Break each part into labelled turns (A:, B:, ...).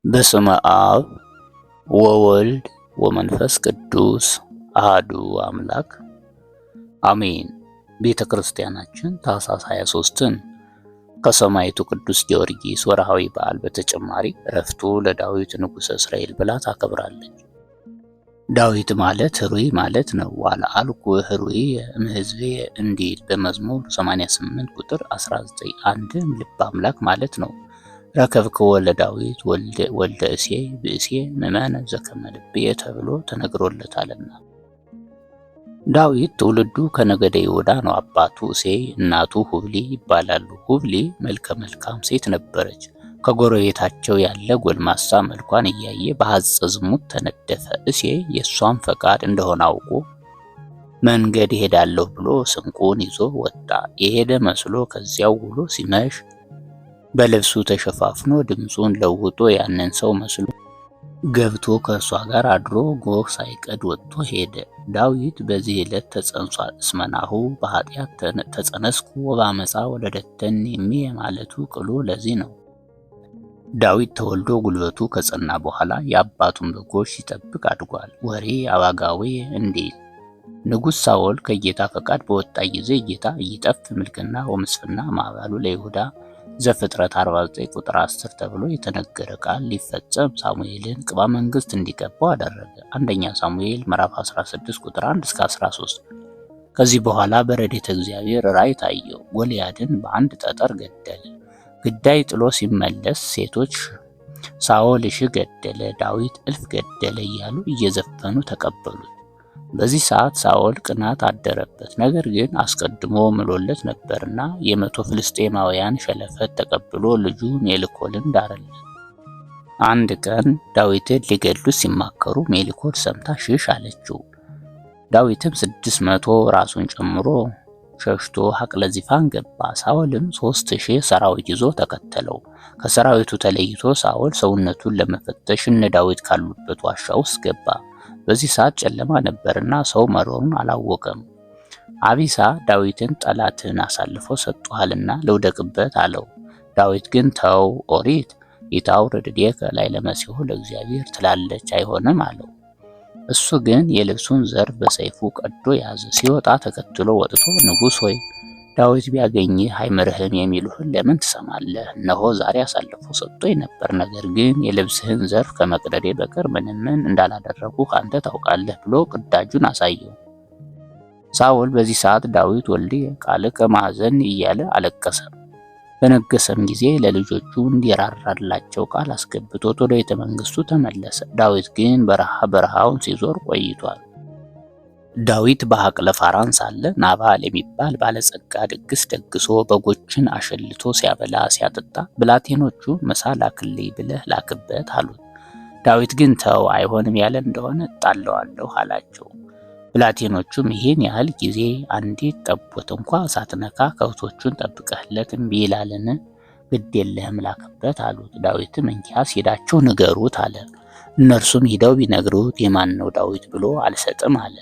A: በስመ አብ ወወልድ ወመንፈስ ቅዱስ አሐዱ አምላክ አሜን። ቤተ ክርስቲያናችን ታኅሳስ 23ን ከሰማዕቱ ቅዱስ ጊዮርጊስ ወርሃዊ በዓል በተጨማሪ ዕረፍቱ ለዳዊት ንጉሠ እስራኤል ብላ ታከብራለች። ዳዊት ማለት ሕሩይ ማለት ነው። ወአልዓልኩ ሕሩይ እምሕዝቤ እንዲል በመዝሙር 88 ቁጥር 19 አንድም ልበ አምላክ ማለት ነው። ረከብክዎ ለዳዊት ወልደ እሴይ ብእሴ ምእመነ ዘከመ ልብየ ተብሎ ተነግሮለታልና። ዳዊት ትውልዱ ከነገደ ይሁዳ ነው። አባቱ እሴይ እናቱ ሁብሊ ይባላሉ። ሁብሊ መልከ መልካም ሴት ነበረች። ከጎረቤታቸው ያለ ጎልማሳ መልኳን እያየ በሐጸ ዝሙት ተነደፈ። እሴይ የእሷን ፈቃድ እንደሆነ አውቆ መንገድ እሄዳለሁ ብሎ ስንቁን ይዞ ወጣ። የሄደ መስሎ ከዚያው ውሎ ሲመሽ በልብሱ ተሸፋፍኖ ድምፁን ለውጦ ያንን ሰው መስሎ ገብቶ ከእሷ ጋር አድሮ ጎህ ሳይቀድ ወጥቶ ሄደ። ዳዊት በዚህ ዕለት ተጸንሷል። እስመናሁ በኃጢአት ተጸነስኩ ወበአመፃ ወለደተኒ እሜ ማለቱ ቅሉ ለዚህ ነው። ዳዊት ተወልዶ ጉልበቱ ከጸና በኋላ የአባቱን በጎች ሲጠብቅ አድጓል። ወሬ አባጋዌ እንዲል ንጉሥ ሳኦል ከጌታ ፈቃድ በወጣ ጊዜ ጌታ እይጠፍ ምልክና ወምስፍና ማዕበሉ ለይሁዳ ዘፍጥረት 49 ቁጥር 10 ተብሎ የተነገረ ቃል ሊፈጸም ሳሙኤልን ቅባ መንግስት እንዲቀባው አደረገ። አንደኛ ሳሙኤል ምዕራፍ 16 ቁጥር 1 እስከ 13። ከዚህ በኋላ በረድኤተ እግዚአብሔር ራእይ ታየው። ጎልያድን በአንድ ጠጠር ገደለ። ግዳይ ጥሎ ሲመለስ ሴቶች ሳኦል ሺህ ገደለ፣ ዳዊት እልፍ ገደለ እያሉ እየዘፈኑ ተቀበሉት። በዚህ ሰዓት ሳኦል ቅናት አደረበት። ነገር ግን አስቀድሞ ምሎለት ነበርና የመቶ ፍልስጤማውያን ሸለፈት ተቀብሎ ልጁ ሜልኮልን ዳረለት። አንድ ቀን ዳዊትን ሊገድሉት ሲማከሩ ሜልኮል ሰምታ ሽሽ አለችው። ዳዊትም 600 ራሱን ጨምሮ ሸሽቶ ሐቅለ ዚፋን ገባ። ሳኦልም 3000 ሰራዊት ይዞ ተከተለው። ከሰራዊቱ ተለይቶ ሳኦል ሰውነቱን ለመፈተሽ እነ ዳዊት ካሉበት ዋሻ ውስጥ ገባ። በዚህ ሰዓት ጨለማ ነበርና ሰው መኖሩን አላወቀም። አቢሳ ዳዊትን ጠላትን አሳልፎ ሰጥቷልና ልውደቅበት አለው። ዳዊት ግን ተው፣ ኦሪት ይታውርድ ዲከ ላዕለ መሲሑ ለእግዚአብሔር ትላለች አይሆንም አለው። እሱ ግን የልብሱን ዘርፍ በሰይፉ ቀዶ ያዘ። ሲወጣ ተከትሎ ወጥቶ ንጉሥ ሆይ ዳዊት ቢያገኝህ አይምርህም የሚሉህን ለምን ትሰማለህ? እነሆ ዛሬ አሳልፎ ሰጥቶኝ ነበር፣ ነገር ግን የልብስህን ዘርፍ ከመቅደዴ በቀር ምንም እንዳላደረጉህ አንተ ታውቃለህ ብሎ ቅዳጁን አሳየው። ሳኦል በዚህ ሰዓት ዳዊት ወልድየ ቃልከ ማኅዘኒ እያለ አለቀሰ። በነገሰም ጊዜ ለልጆቹ እንዲራራላቸው ቃል አስገብቶት ወደ ቤተ መንግስቱ ተመለሰ። ዳዊት ግን በረሃውን ሲዞር ቆይቷል። ዳዊት በሐቅለ ፋራን ሳለ ናባል የሚባል ባለጸጋ ድግስ ደግሶ በጎችን አሸልቶ ሲያበላ ሲያጠጣ ብላቴኖቹ ምሳ ላክልኝ ብለህ ላክበት አሉት። ዳዊት ግን ተው፣ አይሆንም ያለ እንደሆነ እጣለዋለሁ አላቸው። ብላቴኖቹም ይህን ያህል ጊዜ አንዲት ጠቦት እንኳ ሳትነካ ከብቶቹን ጠብቀህለት እምቢ ይላልን? ግድ የለህም ላክበት አሉት። ዳዊትም እንኪያስ ሄዳችሁ ንገሩት አለ። እነርሱም ሂደው ቢነግሩት የማን ነው ዳዊት ብሎ አልሰጥም አለ።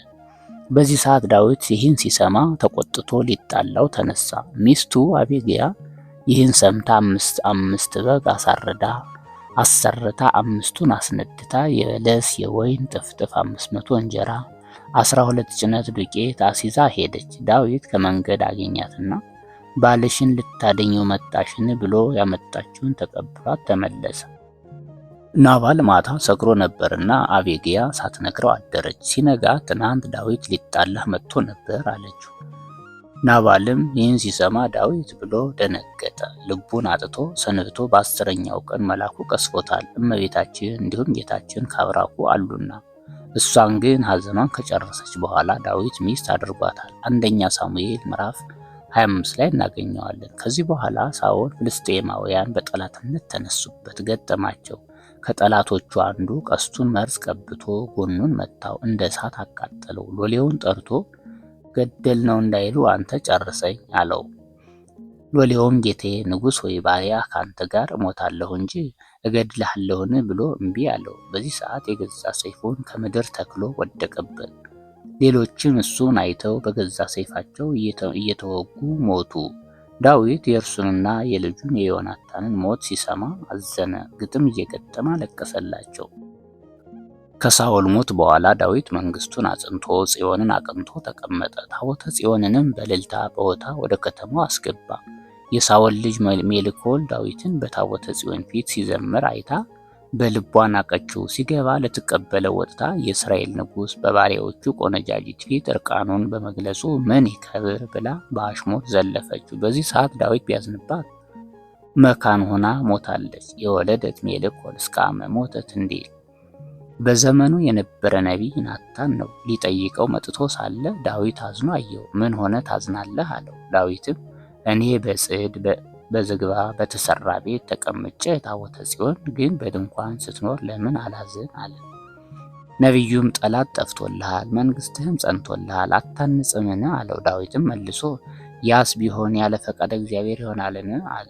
A: በዚህ ሰዓት ዳዊት ይህን ሲሰማ ተቆጥቶ ሊጣላው ተነሳ። ሚስቱ አቤግያ ይህን ሰምታ አምስት በግ አሰርታ 5ቱን አስነድታ የበለስ የወይን ጥፍጥፍ 500 እንጀራ 12 ጭነት ዱቄት አሲዛ ሄደች። ዳዊት ከመንገድ አገኛትና ባልሽን ልታደኘው መጣሽን ብሎ ያመጣችውን ተቀብሏት ተመለሰ። ናባል ማታ ሰክሮ ነበርና አቤግያ ሳትነግረው አደረች። ሲነጋ ትናንት ዳዊት ሊጣላህ መጥቶ ነበር አለችው። ናባልም ይህን ሲሰማ ዳዊት ብሎ ደነገጠ። ልቡን አጥቶ ሰንብቶ በ10ኛው ቀን መልአኩ ቀስፎታል። እመቤታችን እንዲሁም ጌታችን ካብራኩ አሉና እሷን ግን ሐዘኗን ከጨረሰች በኋላ ዳዊት ሚስት አድርጓታል። አንደኛ ሳሙኤል ምዕራፍ 25 ላይ እናገኘዋለን። ከዚህ በኋላ ሳኦል ፍልስጤማውያን በጠላትነት ተነሱበት፣ ገጠማቸው። ከጠላቶቹ አንዱ ቀስቱን መርዝ ቀብቶ ጎኑን መታው፣ እንደ እሳት አቃጠለው። ሎሌውን ጠርቶ ገደል ነው እንዳይሉ አንተ ጨርሰኝ አለው። ሎሌውም ጌታዬ ንጉሥ ሆይ ባሪያ ካንተ ጋር እሞታለሁ እንጂ እገድልሃለሁን ብሎ እምቢ አለው። በዚህ ሰዓት የገዛ ሰይፉን ከምድር ተክሎ ወደቀበት። ሌሎችም እሱን አይተው በገዛ ሰይፋቸው እየተወጉ ሞቱ። ዳዊት የእርሱንና የልጁን የዮናታንን ሞት ሲሰማ አዘነ፣ ግጥም እየገጠመ አለቀሰላቸው። ከሳኦል ሞት በኋላ ዳዊት መንግስቱን አጽንቶ ጽዮንን አቅንቶ ተቀመጠ። ታቦተ ጽዮንንም በእልልታ በሆታ ወደ ከተማው አስገባ። የሳኦል ልጅ ሜልኮል ዳዊትን በታቦተ ጽዮን ፊት ሲዘምር አይታ በልቧ ናቀችው። ሲገባ ልትቀበለው ወጥታ የእስራኤል ንጉሥ በባሪያዎቹ ቆነጃጅት ፊት እርቃኑን በመግለጹ ምን ይከብር ብላ በአሽሙር ዘለፈችው። በዚህ ሰዓት ዳዊት ቢያዝንባት መካን ሆና ሞታለች። የወለደት ሜልኮል እስከ አመ ሞተት እንዲል በዘመኑ የነበረ ነቢይ ናታን ነው። ሊጠይቀው መጥቶ ሳለ ዳዊት አዝኖ አየው። ምን ሆነ ታዝናለህ አለው። ዳዊትም እኔ በጽድ በዝግባ በተሰራ ቤት ተቀምጬ ታቦተ ጽዮን ግን በድንኳን ስትኖር ለምን አላዝን አለ። ነቢዩም ጠላት ጠፍቶልሃል፣ መንግስትህም ጸንቶልሃል፣ አታንጽምን አለው። ዳዊትም መልሶ ያስ ቢሆን ያለ ፈቃደ እግዚአብሔር ይሆናልን አለ።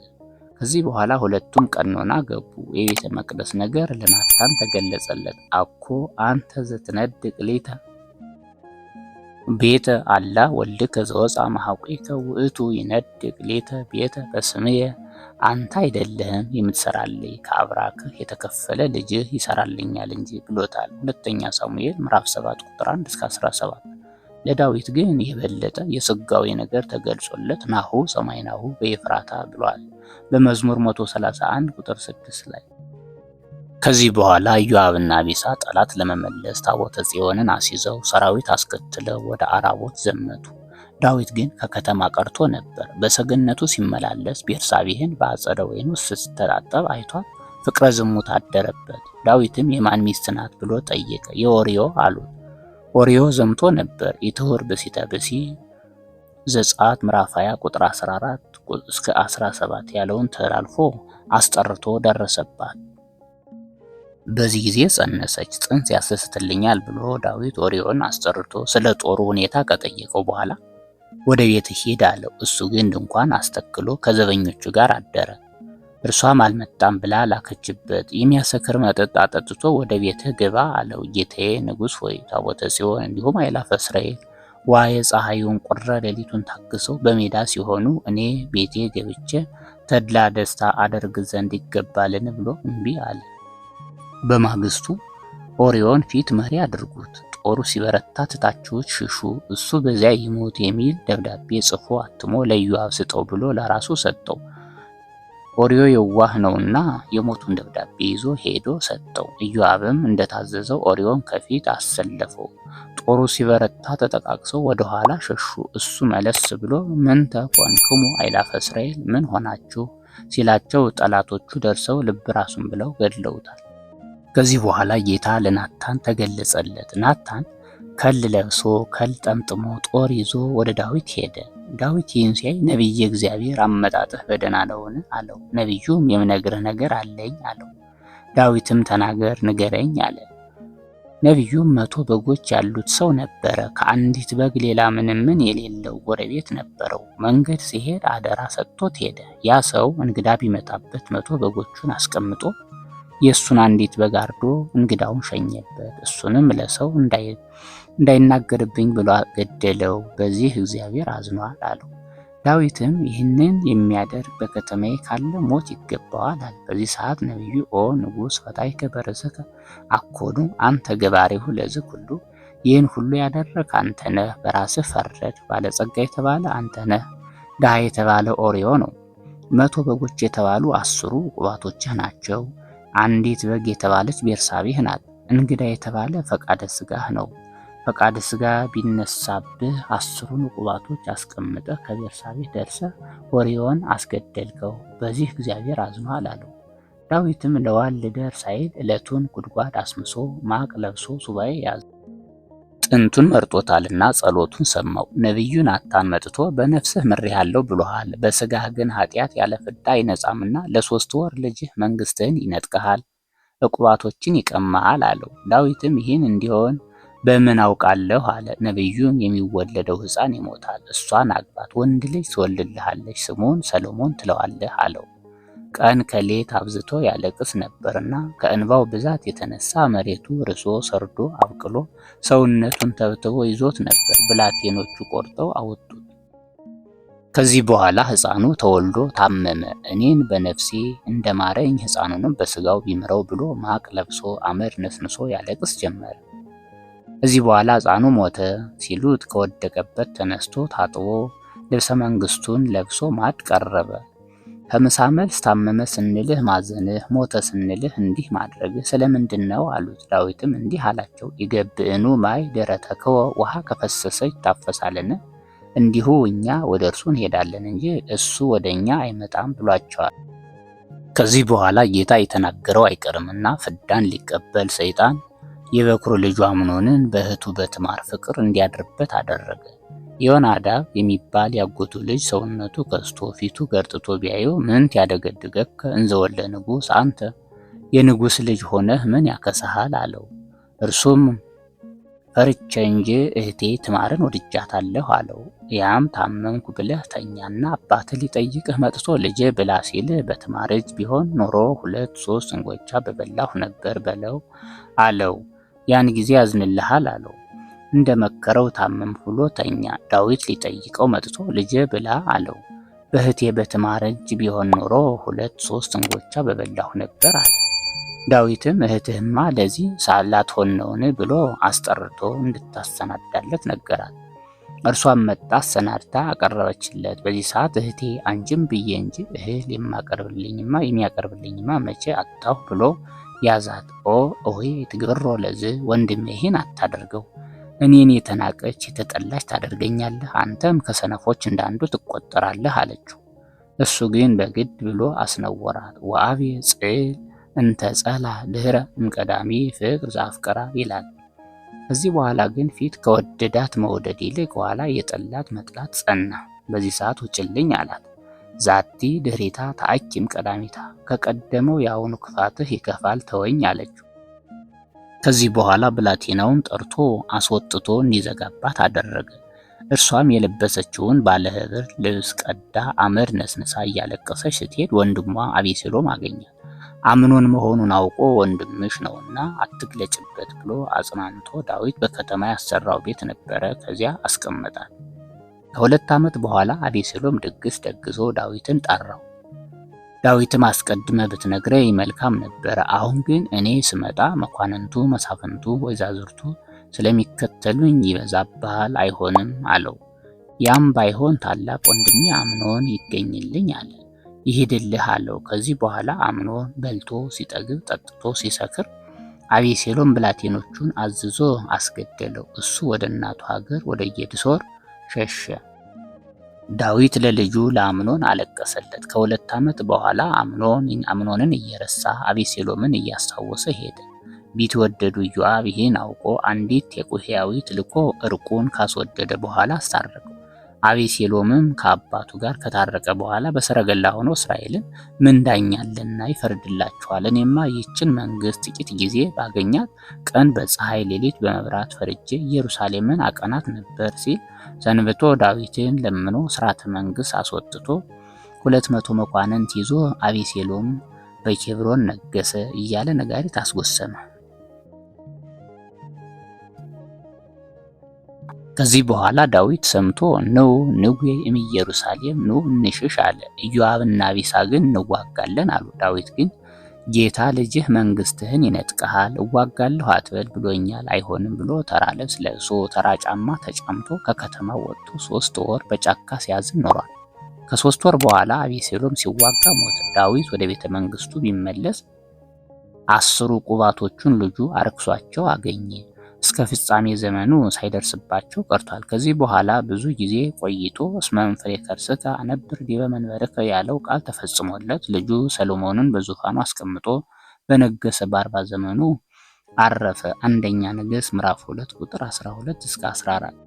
A: ከዚህ በኋላ ሁለቱም ቀኖና ገቡ። የቤተ መቅደስ ነገር ለናታን ተገለጸለት። አኮ አንተ ዘትነድቅ ሊተ ቤተ አላ ወልድከ ዘወፃ እምኀቁከ ውእቱ ይነድቅ ሌተ ቤተ በስምየ። አንተ አይደለህም የምትሰራልኝ ከአብራክህ የተከፈለ ልጅህ ይሰራልኛል እንጂ ብሎታል። ሁለተኛ ሳሙኤል ምዕራፍ 7 ቁጥር 1 እስከ 17። ለዳዊት ግን የበለጠ የሥጋዌ ነገር ተገልጾለት ናሁ ሰማይናሁ በኤፍራታ ብሏል በመዝሙር 131 ቁጥር 6 ላይ። ከዚህ በኋላ ኢዮአብና አቢሳ ጠላት ለመመለስ ታቦተ ጽዮንን አስይዘው ሰራዊት አስከትለው ወደ አራቦት ዘመቱ። ዳዊት ግን ከከተማ ቀርቶ ነበር። በሰገነቱ ሲመላለስ ቤርሳቤህን በአጸደ ወይን ውስጥ ስትታጠብ አይቷት ፍቅረ ዝሙት አደረበት። ዳዊትም የማን ሚስት ናት ብሎ ጠየቀ። የኦርዮ አሉት። ኦርዮ ዘምቶ ነበር። ኢትሁር ብእሲተ ብእሲ ዘጸአት ምዕራፍ 20 ቁጥር 14 እስከ 17 ያለውን ተላልፎ አስጠርቶ ደረሰባት። በዚህ ጊዜ ጸነሰች። ጽንስ ያስስትልኛል ብሎ ዳዊት ኦርዮን አስጠርቶ ስለ ጦሩ ሁኔታ ከጠየቀው በኋላ ወደ ቤት ሂድ አለው። እሱ ግን ድንኳን አስተክሎ ከዘበኞቹ ጋር አደረ። እርሷም አልመጣም ብላ ላከችበት። የሚያሰክር መጠጥ አጠጥቶ ወደ ቤትህ ግባ አለው። ጌታዬ ንጉሥ ሆይ ታቦተ ጽዮን እንዲሁም አእላፈ እስራኤል ዋየ ፀሐዩን ቁረ ሌሊቱን ታግሰው በሜዳ ሲሆኑ እኔ ቤቴ ገብቼ ተድላ ደስታ አደርግ ዘንድ ይገባልን ብሎ እምቢ አለ። በማግስቱ ኦርዮን ፊት መሪ አድርጉት፣ ጦሩ ሲበረታ ትታችሁት ሽሹ፣ እሱ በዚያ ይሞት የሚል ደብዳቤ ጽፎ አትሞ ለኢዮአብ ስጠው ብሎ ለራሱ ሰጠው። ኦርዮ የዋህ ነውና የሞቱን ደብዳቤ ይዞ ሄዶ ሰጠው። ኢዮአብም እንደታዘዘው ኦርዮን ከፊት አሰለፈው። ጦሩ ሲበረታ ተጠቃቅሰው ወደ ኋላ ሸሹ። እሱ መለስ ብሎ ምን ተኮንክሙ አእላፈ እስራኤል ምን ሆናችሁ ሲላቸው ጠላቶቹ ደርሰው ልብ ራሱን ብለው ገድለውታል። ከዚህ በኋላ ጌታ ለናታን ተገለጸለት። ናታን ከል ለብሶ ከል ጠምጥሞ ጦር ይዞ ወደ ዳዊት ሄደ። ዳዊት ይህን ሲያይ ነቢየ እግዚአብሔር አመጣጥህ በደህና ነውን አለው። ነቢዩም የምነግርህ ነገር አለኝ አለው። ዳዊትም ተናገር ንገረኝ አለ። ነቢዩም 100 በጎች ያሉት ሰው ነበረ። ከአንዲት በግ ሌላ ምንም የሌለው ጎረቤት ነበረው። መንገድ ሲሄድ አደራ ሰጥቶት ሄደ። ያ ሰው እንግዳ ቢመጣበት 100 በጎቹን አስቀምጦ የእሱን አንዲት በግ አርዶ እንግዳውን ሸኘበት። እሱንም ለሰው እንዳይናገርብኝ ብሎ ገደለው። በዚህ እግዚአብሔር አዝኗል አለው። ዳዊትም ይህንን የሚያደርግ በከተማዬ ካለ ሞት ይገባዋል አለ። በዚህ ሰዓት ነቢዩ ኦ ንጉሥ ፈታሕከ በርእስከ አኮኑ አንተ ገባሬሁ ለዚህ ሁሉ፣ ይህን ሁሉ ያደረግ አንተ ነህ፣ በራስህ ፈረድ። ባለጸጋ የተባለ አንተ ነህ፣ ድሃ የተባለ ኦርዮ ነው። 100 በጎች የተባሉ 10 ቁባቶችህ ናቸው። አንዲት በግ የተባለች ቤርሳቤህ ናት። እንግዳ የተባለ ፈቃደ ሥጋህ ነው። ፈቃደ ሥጋ ቢነሳብህ 10ን ቁባቶች አስቀምጠህ ከቤርሳቤህ ደርሰህ ኦርዮን አስገደልከው። በዚህ እግዚአብሔር አዝኗል አለው። ዳዊትም ለዋል ልደር ሳይል ዕለቱን ጉድጓድ አስምሶ ማቅ ለብሶ ሱባኤ ያዘ። ጥንቱን መርጦታልና ጸሎቱን ሰማው። ነቢዩ ናታን መጥቶ በነፍስህ ምሬሃለሁ ብሎሃል፣ በሥጋህ ግን ኃጢአት ያለ ፍዳ አይነጻምና ለ3 ወር ልጅህ መንግስትህን ይነጥቀሃል፣ ዕቁባቶችን ይቀማሃል አለው። ዳዊትም ይህን እንዲሆን በምን አውቃለሁ አለ። ነቢዩም የሚወለደው ሕፃን ይሞታል፣ እሷን አግባት፣ ወንድ ልጅ ትወልድልሃለች፣ ስሙን ሰሎሞን ትለዋለህ አለው። ቀን ከሌት አብዝቶ ያለቅስ ነበርና ከእንባው ብዛት የተነሳ መሬቱ ርሶ ሰርዶ አብቅሎ ሰውነቱን ተብትቦ ይዞት ነበር። ብላቴኖቹ ቆርጠው አወጡት። ከዚህ በኋላ ሕፃኑ ተወልዶ ታመመ። እኔን በነፍሴ እንደማረኝ ሕፃኑንም በስጋው ቢምረው ብሎ ማቅ ለብሶ አመድ ነስንሶ ያለቅስ ጀመረ። ከዚህ በኋላ ሕፃኑ ሞተ ሲሉት ከወደቀበት ተነስቶ ታጥቦ ልብሰ መንግስቱን ለብሶ ማዕድ ቀረበ። ከምሳ መልስ ታመመ ስንልህ ማዘንህ፣ ሞተ ስንልህ እንዲህ ማድረግህ ስለምንድን ነው አሉት። ዳዊትም እንዲህ አላቸው፣ ይገብእኑ ማይ ደረተከወ፣ ውሃ ከፈሰሰ ይታፈሳልን? እንዲሁ እኛ ወደ እርሱ እንሄዳለን እንጂ እሱ ወደ እኛ አይመጣም ብሏቸዋል። ከዚህ በኋላ ጌታ የተናገረው አይቀርምና ፍዳን ሊቀበል ሰይጣን የበኩር ልጁ አምኖንን በእህቱ በትዕማር ፍቅር እንዲያድርበት አደረገ። ዮናዳብ የሚባል ያጎቱ ልጅ ሰውነቱ ከስቶ ፊቱ ገርጥቶ ቢያየው ምንት ያደገድገከ እንዘወለ ንጉሥ አንተ፣ የንጉሥ ልጅ ሆነህ ምን ያከሳሃል አለው። እርሱም ፈርቼ እንጂ እህቴ ትዕማርን ወድጃታለሁ አለው። ያም ታመምኩ ብለህ ተኛና አባትህ ሊጠይቅህ መጥቶ ልጄ ብላ ሲልህ በትዕማር እጅ ቢሆን ኖሮ 2-3 እንጎቻ በበላሁ ነበር በለው አለው። ያን ጊዜ ያዝንልሃል አለው። እንደ መከረው ታመምኩ ብሎ ተኛ። ዳዊት ሊጠይቀው መጥቶ ልጄ ብላ አለው። በእህቴ በትዕማር እጅ ቢሆን ኖሮ 2-3 እንጎቻ በበላሁ ነበር አለ። ዳዊትም እህትህማ ለዚህ ሳላትሆን ነውን ብሎ አስጠርቶ እንድታሰናዳለት ነገራት። እርሷም መጣ አሰናድታ አቀረበችለት። በዚህ ሰዓት እህቴ አንቺም ብዬ እንጂ እህል የሚያቀርብልኝማ መቼ አጣሁ ብሎ ያዛት። ኦይ ትግብሮ ለዚህ ወንድሜ ይህን አታደርገው፣ እኔን የተናቀች የተጠላች ታደርገኛለህ፣ አንተም ከሰነፎች እንዳንዱ ትቆጠራለህ አለችው። እሱ ግን በግድ ብሎ አስነወራት። ወአቤ ጽል እንተ ጸላ ድህረ እምቀዳሚ ፍቅር ዘአፍቀራ ይላል። ከዚህ በኋላ ግን ፊት ከወደዳት መውደድ ይልቅ ኋላ የጠላት መጥላት ጸና። በዚህ ሰዓት ውጭልኝ አላት። ዛቲ ድህሪታ ተአኪም ቀዳሚታ፣ ከቀደመው የአሁኑ ክፋትህ ይከፋል ተወኝ አለችው። ከዚህ በኋላ ብላቴናውን ጠርቶ አስወጥቶ እንዲዘጋባት አደረገ። እርሷም የለበሰችውን ባለህብር ልብስ ቀዳ አመድ ነስንሳ እያለቀሰች ስትሄድ ወንድሟ አቤሴሎም አገኛት። አምኖን መሆኑን አውቆ ወንድምሽ ነውና አትግለጭበት ብሎ አጽናንቶ ዳዊት በከተማ ያሰራው ቤት ነበረ፣ ከዚያ አስቀመጣት። ከ2 ዓመት በኋላ አቤሴሎም ድግስ ደግሶ ዳዊትን ጠራው። ዳዊትም አስቀድመ ብትነግረኝ መልካም ነበረ፣ አሁን ግን እኔ ስመጣ መኳንንቱ፣ መሳፍንቱ፣ ወይዛዝርቱ ስለሚከተሉኝ ይበዛብሃል፣ አይሆንም አለው። ያም ባይሆን ታላቅ ወንድሜ አምኖን ይገኝልኝ አለ። ይሄድልህ አለው። ከዚህ በኋላ አምኖን በልቶ ሲጠግብ ጠጥቶ ሲሰክር አቤሴሎም ብላቴኖቹን አዝዞ አስገደለው። እሱ ወደ እናቱ ሀገር ወደ ጌድሶር ሸሸ። ዳዊት ለልጁ ለአምኖን አለቀሰለት። ከ2 ዓመት በኋላ አምኖንን እየረሳ አቤሴሎምን እያስታወሰ ሄደ። ቢትወደዱ ኢዮአብ ይህን አውቆ አንዲት የቁሄያዊት ልኮ እርቁን ካስወደደ በኋላ አስታረቀው። አቤሴሎምም ከአባቱ ጋር ከታረቀ በኋላ በሰረገላ ሆኖ እስራኤልን ምን ዳኛለና ይፈርድላችኋል? እኔማ ይህችን መንግስት ጥቂት ጊዜ ባገኛት ቀን በፀሐይ ሌሊት በመብራት ፈርጄ ኢየሩሳሌምን አቀናት ነበር ሲል ሰንብቶ ዳዊትን ለምኖ ስርዓተ መንግስት አስወጥቶ 200 መኳንንት ይዞ አቤሴሎም በኬብሮን ነገሰ እያለ ነጋሪት አስጎሰመ። ከዚህ በኋላ ዳዊት ሰምቶ ነው ንጉዬ እምኢየሩሳሌም ኑ እንሽሽ አለ። ኢዮአብና አቢሳ ግን እንዋጋለን አሉ። ዳዊት ግን ጌታ ልጅህ መንግስትህን ይነጥቀሃል፣ እዋጋለሁ አትበል ብሎኛል፣ አይሆንም ብሎ ተራ ልብስ ለብሶ ተራ ጫማ ተጫምቶ ከከተማው ወጥቶ 3 ወር በጫካ ሲያዝን ኖሯል። ከ3 ወር በኋላ አቤሴሎም ሲዋጋ ሞተ። ዳዊት ወደ ቤተ መንግስቱ ቢመለስ 10 ቁባቶቹን ልጁ አርክሷቸው አገኘ። እስከ ፍጻሜ ዘመኑ ሳይደርስባቸው ቀርቷል። ከዚህ በኋላ ብዙ ጊዜ ቆይቶ እስመ እምፍሬ ከርስከ አነብር ዲበ መንበርከ ያለው ቃል ተፈጽሞለት ልጁ ሰሎሞንን በዙፋኑ አስቀምጦ በነገሰ በ40 ዘመኑ አረፈ። አንደኛ ነገሥት ምዕራፍ 2 ቁጥር 12 እስከ 14።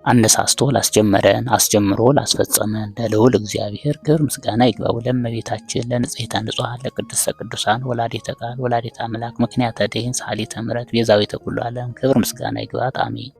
A: አነሳስቶ ላስጀመረን አስጀምሮ ላስፈጸመን ለልዑል እግዚአብሔር ክብር ምስጋና ይግባው። ለእመቤታችን ለንጽሕተ ንጹሐን ለቅድስተ ቅዱሳን ወላዲተ ቃል ወላዲተ አምላክ ምክንያተ ድኂን ሰዓሊተ ምሕረት ቤዛዊተ ኩሉ ዓለም ክብር ምስጋና ይግባት። አሜን።